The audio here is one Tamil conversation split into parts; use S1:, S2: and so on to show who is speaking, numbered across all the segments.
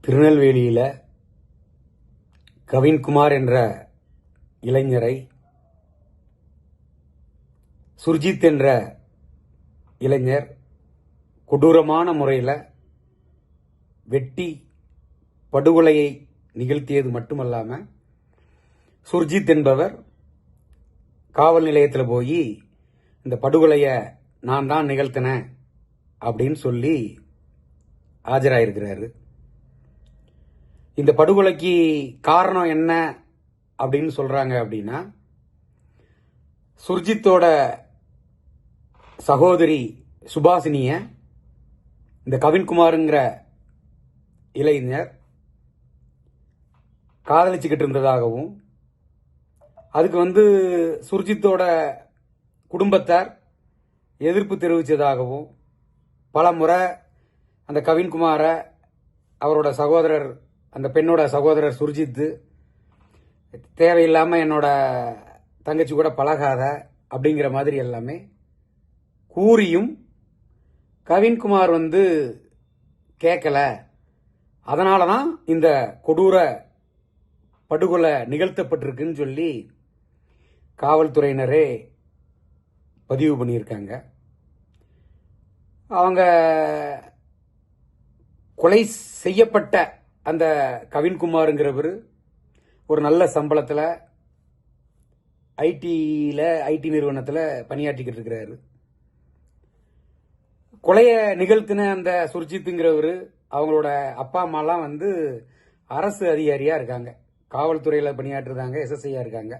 S1: திருநெல்வேலியில் கவின்குமார் என்ற இளைஞரை சுர்ஜித் என்ற இளைஞர் கொடூரமான முறையில் வெட்டி படுகொலையை நிகழ்த்தியது மட்டுமல்லாமல் சுர்ஜித் என்பவர் காவல் நிலையத்தில் போய் இந்த படுகொலையை நான் தான் நிகழ்த்தினேன் அப்படின்னு சொல்லி ஆஜராயிருக்கிறாரு. இந்த படுகொலைக்கு காரணம் என்ன அப்படின்னு சொல்றாங்க அப்படின்னா, சுர்ஜித்தோட சகோதரி சுபாசினிய இந்த கவின்குமாருங்கிற இளைஞர் காதலிச்சுக்கிட்டு இருந்ததாகவும், அதுக்கு சுர்ஜித்தோட குடும்பத்தார் எதிர்ப்பு தெரிவித்ததாகவும், பல முறை அந்த கவின்குமாரை அவரோட சகோதரர், அந்த பெண்ணோட சகோதரர் சுர்ஜித் தேவையில்லாமல் என்னோட தங்கச்சி கூட பழகாத அப்படிங்கிற மாதிரி எல்லாமே கூறியும் கவின்குமார் கேட்கல. அதனால தான் இந்த கொடூர படுகொலை நிகழ்த்தப்பட்டிருக்குன்னு சொல்லி காவல்துறையினரே பதிவு பண்ணியிருக்காங்க. அவங்க கொலை செய்யப்பட்ட அந்த கவின்குமாருங்கிறவர் ஒரு நல்ல சம்பளத்தில் ஐடி நிறுவனத்தில் பணியாற்றிக்கிட்டு இருக்கிறாரு. கொலையை நிகழ்த்தின அந்த சுர்ஜித்துங்கிறவர் அவங்களோட அப்பா அம்மாலாம் அரசு அதிகாரியாக இருக்காங்க, காவல்துறையில் பணியாற்றுறாங்க, எஸ்எஸ்ஐயா இருக்காங்க.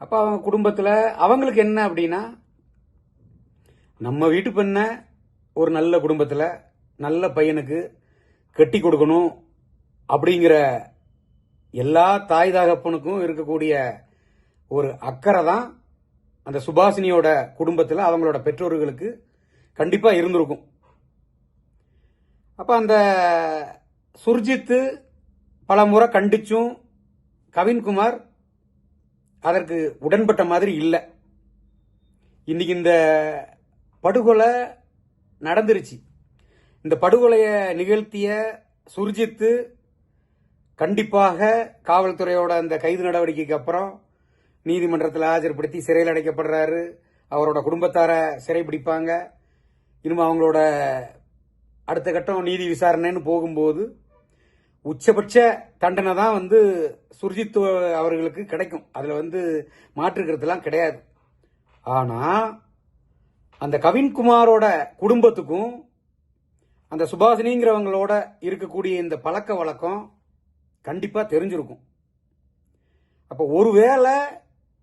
S1: அப்போ அவங்க குடும்பத்தில் அவங்களுக்கு என்ன அப்படின்னா, நம்ம வீட்டு பெண்ணை ஒரு நல்ல குடும்பத்தில் நல்ல பையனுக்கு கட்டி கொடுக்கணும் அப்படிங்கிற எல்லா தாய் தகப்பனுக்கும் இருக்கக்கூடிய ஒரு அக்கறை தான் அந்த சுபாசினியோட குடும்பத்தில் அவங்களோட பெற்றோர்களுக்கு கண்டிப்பாக இருந்திருக்கும். அப்போ அந்த சுர்ஜித்து பல முறை கண்டிச்சும் கவின்குமார் அதற்கு உடன்பட்ட மாதிரி இல்லை. இன்னைக்கு இந்த படுகொலை நடந்துருச்சு. இந்த படுகொலையை நிகழ்த்திய சுர்ஜித்து கண்டிப்பாக காவல்துறையோட அந்த கைது நடவடிக்கைக்கு அப்புறம் நீதிமன்றத்தில் ஆஜர்படுத்தி சிறையில் அடைக்கப்படுறாரு. அவரோட குடும்பத்தார சிறை பிடிப்பாங்க. இனிமே அவங்களோட அடுத்த கட்டம் நீதி விசாரணைன்னு போகும்போது உச்சபட்ச தண்டனை தான் சுர்ஜித் அவர்களுக்கு கிடைக்கும். அதில் மாற்றுக்கிறதுலாம் கிடையாது. ஆனால் அந்த கவின்குமாரோட குடும்பத்துக்கும் அந்த சுபாசினிங்கிறவங்களோட இருக்கக்கூடிய இந்த பழக்க வழக்கம் கண்டிப்பாக தெரிஞ்சிருக்கும். அப்போ ஒருவேளை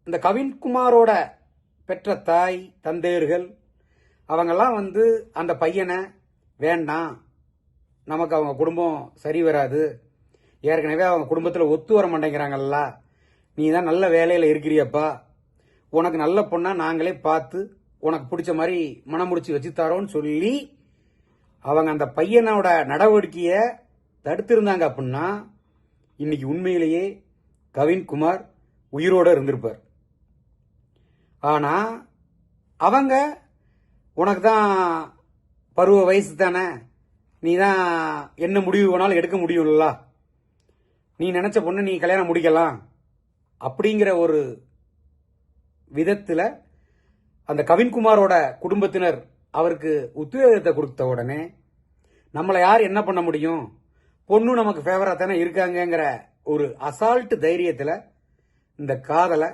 S1: இந்த கவின்குமாரோட பெற்ற தாய் தந்தையர்கள் அவங்கெல்லாம் அந்த பையனை வேண்டாம், நமக்கு அவங்க குடும்பம் சரி வராது, ஏற்கனவே அவங்க குடும்பத்தில் ஒத்து வர மாட்டேங்கிறாங்கல்ல, நீ தான் நல்ல வேலையில் இருக்கிறியப்பா, உனக்கு நல்ல பொண்ணா நாங்களே பார்த்து உனக்கு பிடிச்ச மாதிரி மனம் முடிச்சு வச்சு தரோன்னு சொல்லி அவங்க அந்த பையனோட நடவடிக்கையை தடுத்திருந்தாங்க அப்படின்னா இன்னைக்கு உண்மையிலேயே கவின்குமார் உயிரோடு இருந்திருப்பார். ஆனா அவங்க உனக்கு தான் பருவ வயசு தானே, நீ தான் என்ன முடிவு வேணாலும் எடுக்க முடியும்ல, நீ நினைச்ச பொண்ணு நீ கல்யாணம் முடிக்கலாம் அப்படிங்கிற ஒரு விதத்தில் அந்த கவின்குமாரோட குடும்பத்தினர் அவருக்கு உத்வேகத்தை கொடுத்த உடனே நம்மளை யார் என்ன பண்ண முடியும், பொண்ணு நமக்கு ஃபேவரா தானே இருக்காங்கிற ஒரு அசால்ட் தைரியத்தில் இந்த காதலை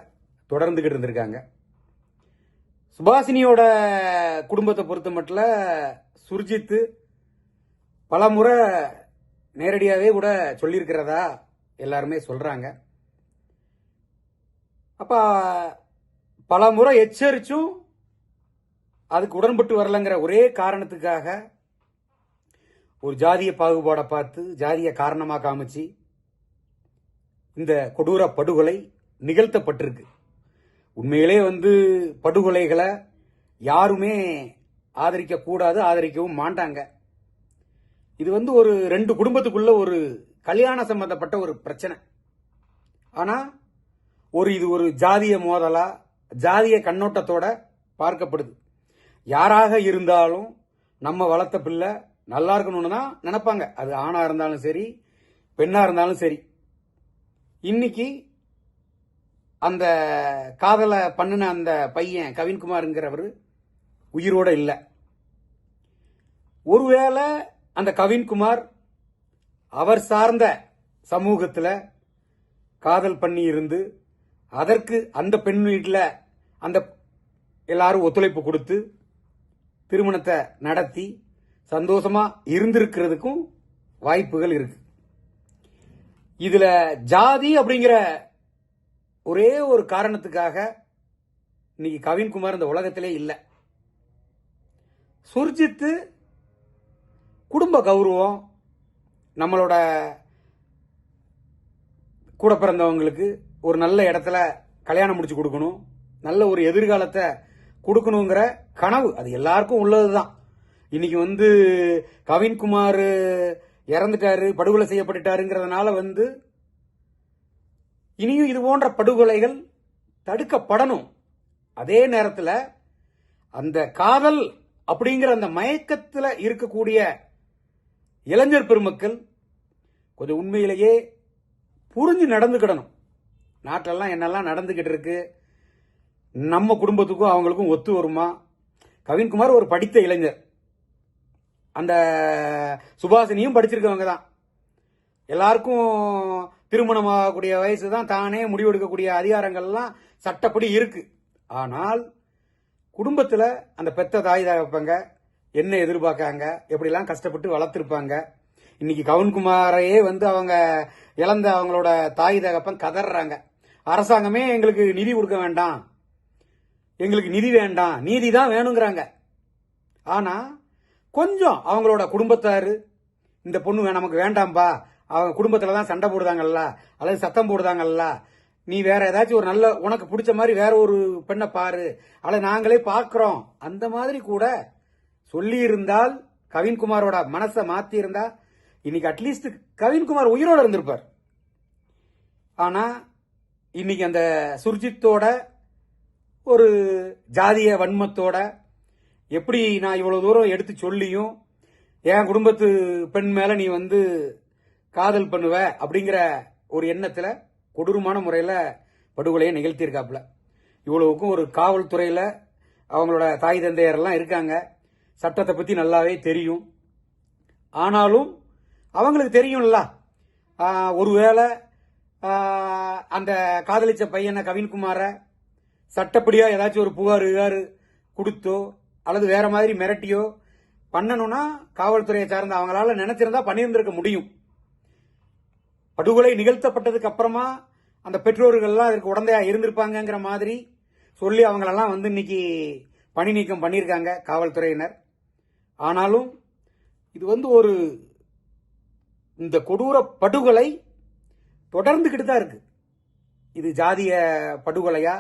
S1: தொடர்ந்துகிட்டு இருந்திருக்காங்க. சுபாசினியோட குடும்பத்தை பொறுத்த மட்டும் சுர்ஜித் பல முறை நேரடியாகவே கூட சொல்லியிருக்கிறதா எல்லாருமே சொல்றாங்க. அப்ப பல முறை எச்சரிச்சும் அதுக்கு உடன்பட்டு வரலங்கிற ஒரே காரணத்துக்காக ஒரு ஜாதிய பாகுபாடை பார்த்து ஜாதிய காரணமாக காமிச்சு இந்த கொடூர படுகொலை நிகழ்த்தப்பட்டிருக்கு. உண்மையிலே படுகொலைகளை யாருமே ஆதரிக்க கூடாது, ஆதரிக்கவும் மாட்டாங்க. இது ஒரு ரெண்டு குடும்பத்துக்குள்ள ஒரு கல்யாண சம்பந்தப்பட்ட ஒரு பிரச்சனை. ஆனா இது ஒரு ஜாதிய மோதலா, ஜாதிய கண்ணோட்டத்தோட பார்க்கப்படுது. யாராக இருந்தாலும் நம்ம வளர்த்த பிள்ளை நல்லா இருக்கணும்னு தான் நினைப்பாங்க. அது ஆணா இருந்தாலும் சரி, பெண்ணா இருந்தாலும் சரி. இன்னைக்கு அந்த காதலை பண்ணின அந்த பையன் கவின்குமார்ங்கிறவர் உயிரோட இல்லை. ஒருவேளை அந்த கவின்குமார் அவர் சார்ந்த சமூகத்தில் காதல் பண்ணி இருந்து அதற்கு அந்த பெண் வீட்டில் அந்த எல்லாரும் ஒத்துழைப்பு கொடுத்து திருமணத்தை நடத்தி சந்தோஷமா இருந்திருக்கிறதுக்கும் வாய்ப்புகள் இருக்கு. இதுல ஜாதி அப்படிங்கிற ஒரே ஒரு காரணத்துக்காக இன்னைக்கு கவின்குமார் இந்த உலகத்திலே இல்லை. சுர்ஜித்து குடும்ப கௌரவம், நம்மளோட கூட பிறந்தவங்களுக்கு ஒரு நல்ல இடத்துல கல்யாணம் முடிச்சு கொடுக்கணும், நல்ல ஒரு எதிர்காலத்தை கொடுக்கணுங்கிற கனவு அது எல்லாருக்கும் உள்ளதுதான். இன்னைக்கு கவின்குமார் இறந்துட்டாரு, படுகொலை செய்யப்பட்டுட்டாருங்கிறதுனால இனியும் இது போன்ற படுகொலைகள் தடுக்கப்படணும். அதே நேரத்தில் அந்த காதல் அப்படிங்கிற அந்த மயக்கத்தில் இருக்கக்கூடிய இளைஞர் பெருமக்கள் கொஞ்சம் உண்மையிலேயே புரிஞ்சு நடந்துக்கிடணும். நாட்டெல்லாம் என்னெல்லாம் நடந்துகிட்டு இருக்கு, நம்ம குடும்பத்துக்கும் அவங்களுக்கும் ஒத்து வருமா? கவின்குமார் ஒரு படித்த இளைஞர், அந்த சுபாசினியும் படிச்சிருக்கவங்க தான். எல்லாருக்கும் திருமணமாகக்கூடிய வயசு தான், தானே முடிவெடுக்கக்கூடிய அதிகாரங்கள்லாம் சட்டப்படி இருக்கு. ஆனால் குடும்பத்தில் அந்த பெத்த தாய் தகப்பங்க என்ன எதிர்பார்க்காங்க, எப்படிலாம் கஷ்டப்பட்டு வளர்த்துருப்பாங்க. இன்னைக்கு கவின்குமாரையே அவங்க இழந்த அவங்களோட தாய் தகப்பன் கதறாங்க. அரசாங்கமே எங்களுக்கு நிதி கொடுக்க வேண்டாம், எங்களுக்கு நிதி வேண்டாம், நீதி தான் வேணுங்கிறாங்க. ஆனா கொஞ்சம் அவங்களோட குடும்பத்தாரு இந்த பொண்ணு நமக்கு வேண்டாம்பா, அவங்க குடும்பத்துல தான் சண்டை போடுதாங்கல்ல அல்லது சத்தம் போடுதாங்கல்ல, நீ வேற ஏதாச்சும் ஒரு நல்ல உனக்கு பிடிச்ச மாதிரி வேற ஒரு பெண்ணை பாரு, அல்லது நாங்களே பார்க்கிறோம், அந்த மாதிரி கூட சொல்லி இருந்தால் கவின்குமாரோட மனசை மாத்தி இருந்தா இன்னைக்கு அட்லீஸ்ட் கவின்குமார் உயிரோட இருந்திருப்பார். ஆனா இன்னைக்கு அந்த சுர்ஜித்தோட ஒரு ஜாதிய வன்மத்தோட எப்படி நான் இவ்வளவு தூரம் எடுத்து சொல்லியும் என் குடும்பத்து பெண் மேல நீ காதல் பண்ணுவ அப்படிங்கிற ஒரு எண்ணத்துல கொடூரமான முறையில படுகொலையை நிகழ்த்தியிருக்காப்புல. இவ்வளவுக்கும் ஒரு காவல்துறையில அவங்களோட தாய் தந்தையரெல்லாம் இருக்காங்க, சட்டத்தை பத்தி நல்லாவே தெரியும். ஆனாலும் அவங்களுக்கு தெரியும்ல, ஒருவேளை அந்த காதலிச்ச பையனை கவின்குமார சட்டப்படியா ஏதாச்சும் ஒரு புகார் கொடுத்தோ அல்லது வேற மாதிரி மிரட்டியோ பண்ணணும்னா காவல்துறையை சார்ந்த அவங்களால நினைச்சிருந்தா பண்ணியிருந்திருக்க முடியும். படுகொலை நிகழ்த்தப்பட்டதுக்கு அப்புறமா அந்த பெற்றோர்கள்லாம் அதுக்கு உடந்தையா இருந்திருப்பாங்கிற மாதிரி சொல்லி அவங்களெல்லாம் இன்னைக்கு பணி நீக்கம் பண்ணியிருக்காங்க காவல்துறையினர். ஆனாலும் இது ஒரு இந்த கொடூர படுகொலை தொடர்ந்துகிட்டு தான் இருக்கு. இது ஜாதிய படுகொலையா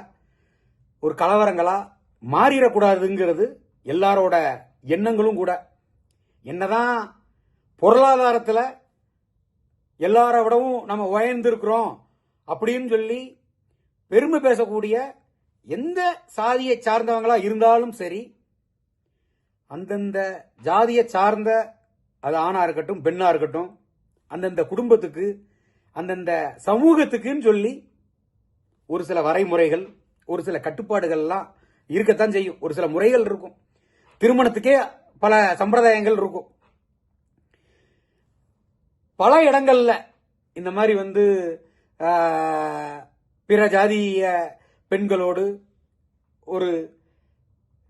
S1: ஒரு கலவரங்களா மாறிடக்கூடாதுங்கிறது எல்லாரோட எண்ணங்களும் கூட. என்னதான் பொருளாதாரத்தில் எல்லார விடவும் நம்ம உயர்ந்திருக்கிறோம் அப்படின்னு சொல்லி பெருமை பேசக்கூடிய எந்த சாதியை சார்ந்தவங்களா இருந்தாலும் சரி, அந்தந்த ஜாதியை சார்ந்த, அது ஆணா இருக்கட்டும் பெண்ணா இருக்கட்டும், அந்தந்த குடும்பத்துக்கு அந்தந்த சமூகத்துக்குன்னு சொல்லி ஒரு சில வரைமுறைகள், ஒரு சில கட்டுப்பாடுகள்லாம் இருக்கத்தான் செய்யும். ஒரு சில முறைகள் இருக்கும், திருமணத்துக்கே பல சம்பிரதாயங்கள் இருக்கும். பல இடங்கள்ல இந்த மாதிரி பிற ஜாதிய பெண்களோடு ஒரு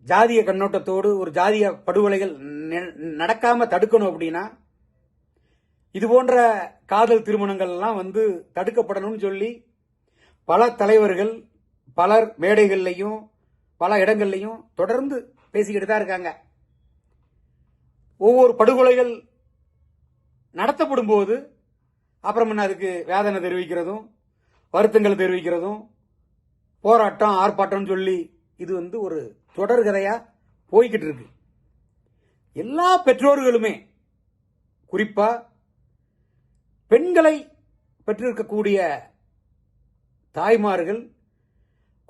S1: ஜாதிய கண்ணோட்டத்தோடு ஒரு ஜாதிய படுகொலைகள் நடக்காம தடுக்கணும் அப்படின்னா இது போன்ற காதல் திருமணங்கள் எல்லாம் தடுக்கப்படணும்னு சொல்லி பல தலைவர்கள் பலர் மேடைகள்லையும் பல இடங்கள்லையும் தொடர்ந்து பேசிக்கிட்டு தான் இருக்காங்க. ஒவ்வொரு படுகொலைகள் நடத்தப்படும் போது அப்புறம் அதுக்கு வேதனை தெரிவிக்கிறதும் வருத்தங்கள் தெரிவிக்கிறதும் போராட்டம் ஆர்ப்பாட்டம் சொல்லி இது ஒரு தொடர்கதையா போய்கிட்டு இருக்கு. எல்லா பெற்றோர்களுமே குறிப்பா பெண்களை பெற்றிருக்கக்கூடிய தாய்மார்கள்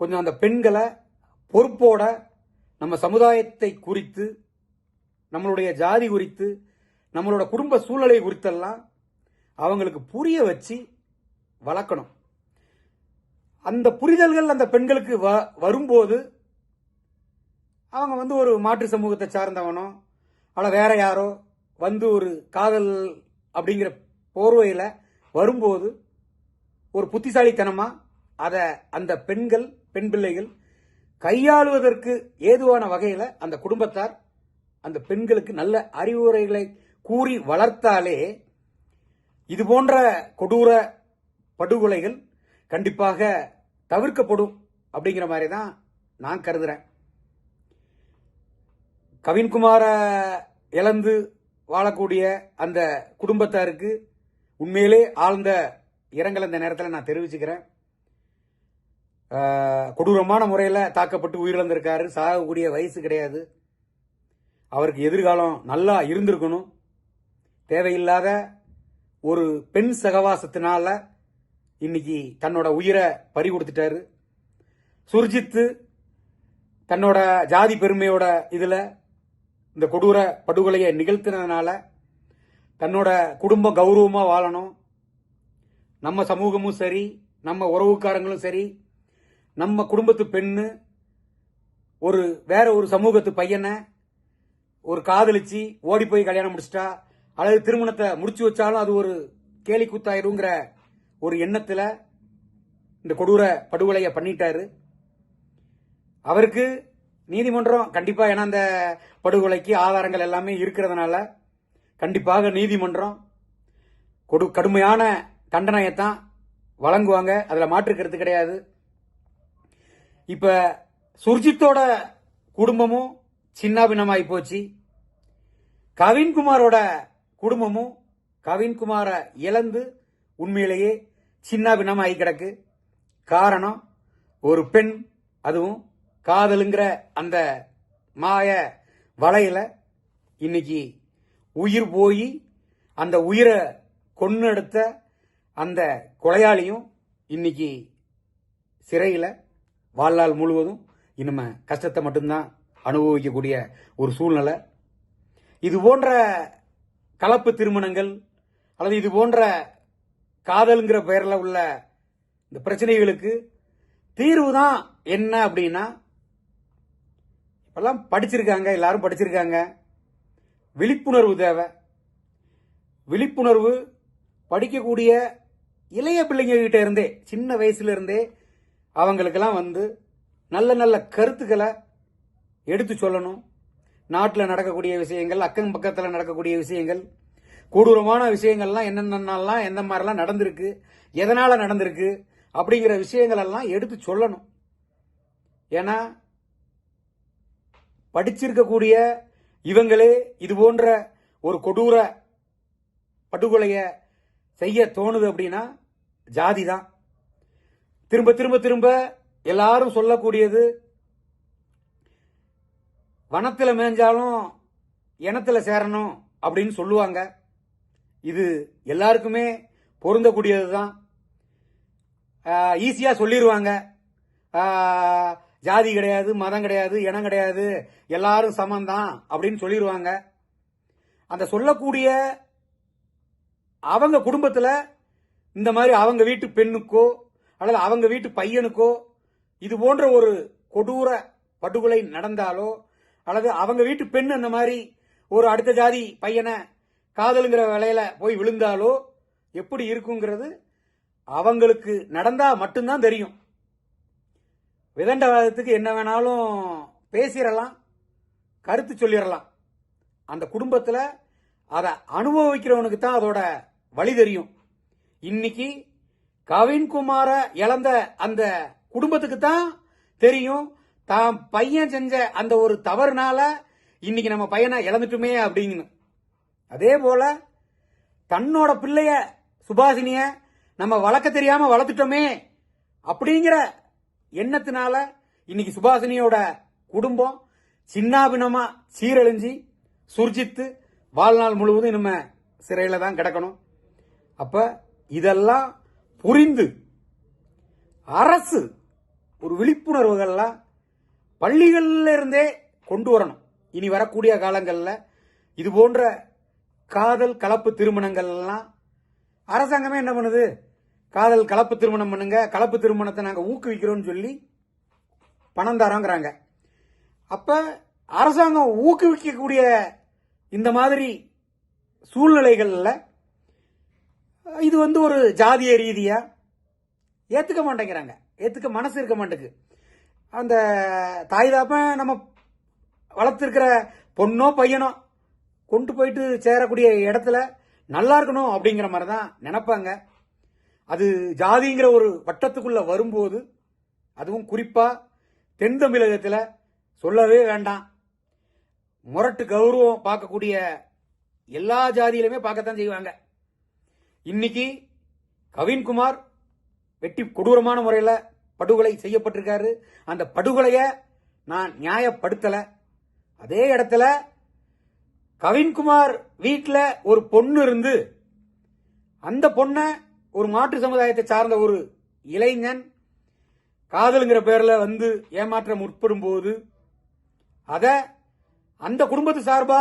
S1: கொஞ்சம் அந்த பெண்களை பொறுப்போட நம்ம சமுதாயத்தை குறித்து நம்மளுடைய ஜாதி குறித்து நம்மளோட குடும்ப சூழ்நிலை குறித்தெல்லாம் அவங்களுக்கு புரிய வச்சு வளர்க்கணும். அந்த புரிதல்கள் அந்த பெண்களுக்கு வரும்போது அவங்க ஒரு மாற்று சமூகத்தை சார்ந்தவனோ அல்ல வேற யாரோ ஒரு காதல் அப்படிங்கிற போர்வையில் வரும்போது ஒரு புத்திசாலித்தனமா அதை அந்த பெண்கள் பெண் பிள்ளைகள் கையாளுவதற்கு ஏதுவான வகையில் அந்த குடும்பத்தார் அந்த பெண்களுக்கு நல்ல அறிவுரைகளை கூறி வளர்த்தாலே இது போன்ற கொடூர படுகொலைகள் கண்டிப்பாக தவிர்க்கப்படும் அப்படிங்கிற மாதிரி தான் நான் கருதுறேன். கவின்குமார இழந்து வாழக்கூடிய அந்த குடும்பத்தாருக்கு உண்மையிலே ஆழ்ந்த இரங்கல் இந்த நேரத்தில் நான் தெரிவிச்சுக்கிறேன். கொடூரமான முறையில் தாக்கப்பட்டு உயிரிழந்திருக்காரு. சாகக்கூடிய வயசு கிடையாது. அவருக்கு எதிர்காலம் நல்லா இருந்திருக்கணும். தேவையில்லாத ஒரு பெண் சகவாசத்தினால இன்னைக்கு தன்னோட உயிரை பறி கொடுத்துட்டாரு. சுர்ஜித்து தன்னோட ஜாதி பெருமையோட இதுல இந்த கொடூர படுகொலையை நிகழ்த்தினதுனால தன்னோட குடும்பம் கௌரவமா வாழணும், நம்ம சமூகமும் சரி நம்ம உறவுக்காரங்களும் சரி நம்ம குடும்பத்து பெண்ணு வேற ஒரு சமூகத்து பையனை ஒரு காதலிச்சு ஓடி போய் கல்யாணம் முடிச்சிட்டா அல்லது திருமணத்தை முடிச்சு வச்சாலும் அது ஒரு கேலி கூத்தாயிருங்கிற ஒரு எண்ணத்துல இந்த கொடூர படுகொலையை பண்ணிட்டாரு. அவருக்கு நீதிமன்றம் கண்டிப்பா, ஏன்னா அந்த படுகொலைக்கு ஆதாரங்கள் எல்லாமே இருக்கிறதுனால கண்டிப்பாக நீதிமன்றம் கடுமையான தண்டனையைத்தான் வழங்குவாங்க. அதுல மாற்று கருத்து கிடையாது. இப்ப சுர்ஜித்தோட குடும்பமும் சின்னாபின்னமாயி போச்சு. கவின்குமாரோட குடும்பமும் கவின்குமார இழந்து உண்மையிலேயே சின்னாபின்னமாயி கிடக்கு. காரணம், ஒரு பெண், அதுவும் காதலுங்கிற அந்த மாய வலையில இன்னைக்கு உயிர் போய் அந்த உயிரை கொன்னெடுத்த அந்த கொலையாளியும் இன்னைக்கு சிறையில் வாழ்நாள் முழுவதும் இனிமே கஷ்டத்தை மட்டும்தான் அனுபவிக்கக்கூடிய ஒரு சூழ்நிலை. இது போன்ற கலப்பு திருமணங்கள் அல்லது இது போன்ற காதல்ங்கிற பெயரில் உள்ள இந்த பிரச்சனைகளுக்கு தீர்வு தான் என்ன அப்படின்னா, இப்பெல்லாம் படிச்சிருக்காங்க, எல்லாரும் படிச்சிருக்காங்க, விழிப்புணர்வு தேவை. விழிப்புணர்வு படிக்கக்கூடிய இளைய பிள்ளைங்க கிட்ட இருந்தே, சின்ன வயசுல இருந்தே அவங்களுக்கெல்லாம் நல்ல நல்ல கருத்துக்களை எடுத்து சொல்லணும். நாட்டில் நடக்கக்கூடிய விஷயங்கள், அக்கம் பக்கத்தில் நடக்கக்கூடிய விஷயங்கள், கொடூரமான விஷயங்கள்லாம் என்னென்னலாம் எந்த மாதிரிலாம் நடந்திருக்கு, எதனால நடந்திருக்கு அப்படிங்கிற விஷயங்கள் எல்லாம் எடுத்து சொல்லணும். ஏன்னா படிச்சிருக்கக்கூடிய இவங்களே இது போன்ற ஒரு கொடூர படுகொலைய செய்ய தோணுது அப்படின்னா ஜாதி தான். திரும்ப திரும்ப திரும்ப எல்லாரும் சொல்லக்கூடியது, வனத்தில் மேய்ஞ்சாலும் இனத்தில் சேரணும் அப்படின்னு சொல்லுவாங்க. இது எல்லாருக்குமே பொருந்தக்கூடியது தான். ஈஸியா சொல்லிடுவாங்க, ஜாதி கிடையாது, மதம் கிடையாது, இனம் கிடையாது, எல்லாரும் சமந்தான் அப்படின்னு சொல்லிடுவாங்க. அந்த சொல்லக்கூடிய அவங்க குடும்பத்துல இந்த மாதிரி அவங்க வீட்டு பெண்ணுக்கோ அல்லது அவங்க வீட்டு பையனுக்கோ இது போன்ற ஒரு கொடூர படுகொலை நடந்தாலோ அல்லது அவங்க வீட்டு பெண் அந்த மாதிரி ஒரு அடுத்த ஜாதி பையனை காதலுங்கிற வேலையில போய் விழுந்தாலோ எப்படி இருக்குங்கிறது அவங்களுக்கு நடந்தா மட்டும்தான் தெரியும். விதண்டவாதத்துக்கு என்ன வேணாலும் பேசிடலாம், கருத்து சொல்லிடலாம். அந்த குடும்பத்தில் அதை அனுபவிக்கிறவனுக்கு தான் அதோட வழி தெரியும். இன்னைக்கு கவின்குமார இழந்த அந்த குடும்பத்துக்கு தான் தெரியும், தான் பையன் செஞ்ச அந்த ஒரு தவறுனால இன்னைக்கு நம்ம பையனை இழந்துட்டுமே அப்படிங்கன்னு. அதே போல தன்னோட பிள்ளைய சுபாசினிய நம்ம வளர்க்க தெரியாம வளர்த்துட்டோமே அப்படிங்கிற எண்ணத்தினால இன்னைக்கு சுபாசினியோட குடும்பம் சின்னாபின்னமா சீரழிஞ்சி சுர்ஜித்து வாழ்நாள் முழுவதும் நம்ம சிறையில தான் கிடக்கணும். அப்ப இதெல்லாம் புரிந்து அரசு ஒரு விழிப்புணர்வுகள்லாம் பள்ளிகள்ல இருந்தே கொண்டு வரணும். இனி வரக்கூடிய காலங்களில் இது போன்ற காதல் கலப்பு திருமணங்கள் எல்லாம் அரசாங்கமே என்ன பண்ணுது? காதல் கலப்பு திருமணம் பண்ணுங்க, கலப்பு திருமணத்தை நாங்கள் ஊக்குவிக்கிறோம்னு சொல்லி பணம் தரோங்கிறாங்க. அப்ப அரசாங்கம் ஊக்குவிக்கக்கூடிய இந்த மாதிரி சூழ்நிலைகள்ல இது ஒரு ஜாதிய ரீதியா ஏத்துக்க மாட்டேங்கிறாங்க, ஏத்துக்க மனசு இருக்க மாட்டேங்குது. அந்த தாய் தாப்பன் நம்ம வளர்த்துருக்கிற பொண்ணோ பையனோ கொண்டு போயிட்டு சேரக்கூடிய இடத்துல நல்லா இருக்கணும் அப்படிங்கிற மாதிரி தான் நினைப்பாங்க. அது ஜாதிங்கிற ஒரு வட்டத்துக்குள்ள வரும்போது, அதுவும் குறிப்பா தென் தமிழகத்தில் சொல்லவே வேண்டாம், முரட்டு கௌரவம் பார்க்கக்கூடிய எல்லா ஜாதியிலுமே பார்க்கத்தான் செய்வாங்க. இன்னைக்கு கவின்குமார் வெட்டி கொடூரமான முறையில் படுகொலை செய்யப்பட்டிருக்காரு. அந்த படுகொலையை நான் நியாயப்படுத்தல. அதே இடத்துல கவின்குமார் வீட்டில் ஒரு பொண்ணு இருந்து அந்த பொண்ணை ஒரு மாற்று சமுதாயத்தை சார்ந்த ஒரு இளைஞன் காதலுங்கிற பேர்ல ஏமாற்ற முற்படும் போது அத அந்த குடும்பத்து சார்பா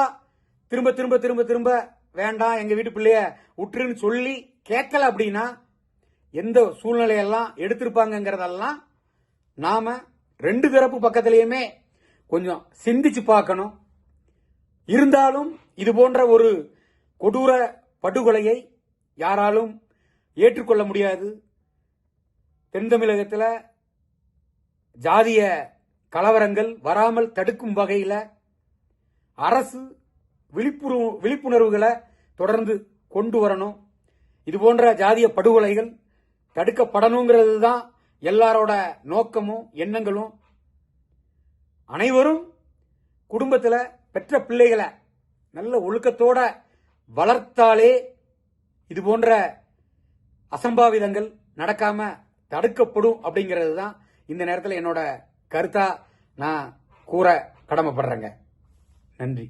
S1: திரும்ப திரும்ப திரும்ப திரும்ப வேண்டாம், எங்க வீட்டு பிள்ளைய உற்றுன்னு சொல்லி கேட்கல அப்படின்னா எந்த சூழ்நிலையெல்லாம் எடுத்திருப்பாங்கிறதெல்லாம் நாம ரெண்டு தரப்பு பக்கத்திலையுமே கொஞ்சம் சிந்திச்சு பார்க்கணும். இருந்தாலும் இது போன்ற ஒரு கொடூர படுகொலையை யாராலும் ஏற்றுக்கொள்ள முடியாது. தென் தமிழகத்தில் ஜாதிய கலவரங்கள் வராமல் தடுக்கும் வகையில் அரசு விழிப்புணர்வுகளை தொடர்ந்து கொண்டு வரணும். இது போன்ற ஜாதிய படுகொலைகள் தடுக்கப்படணுங்கிறது தான் எல்லாரோட நோக்கமும் எண்ணங்களும். அனைவரும் குடும்பத்தில் பெற்ற பிள்ளைகளை நல்ல ஒழுக்கத்தோட வளர்த்தாலே இது போன்ற அசம்பாவிதங்கள் நடக்காம தடுக்கப்படும் அப்படிங்கிறது தான் இந்த நேரத்தில் என்னோட கருத்தா நான் கூற கடமைப்படுறேங்க. நன்றி.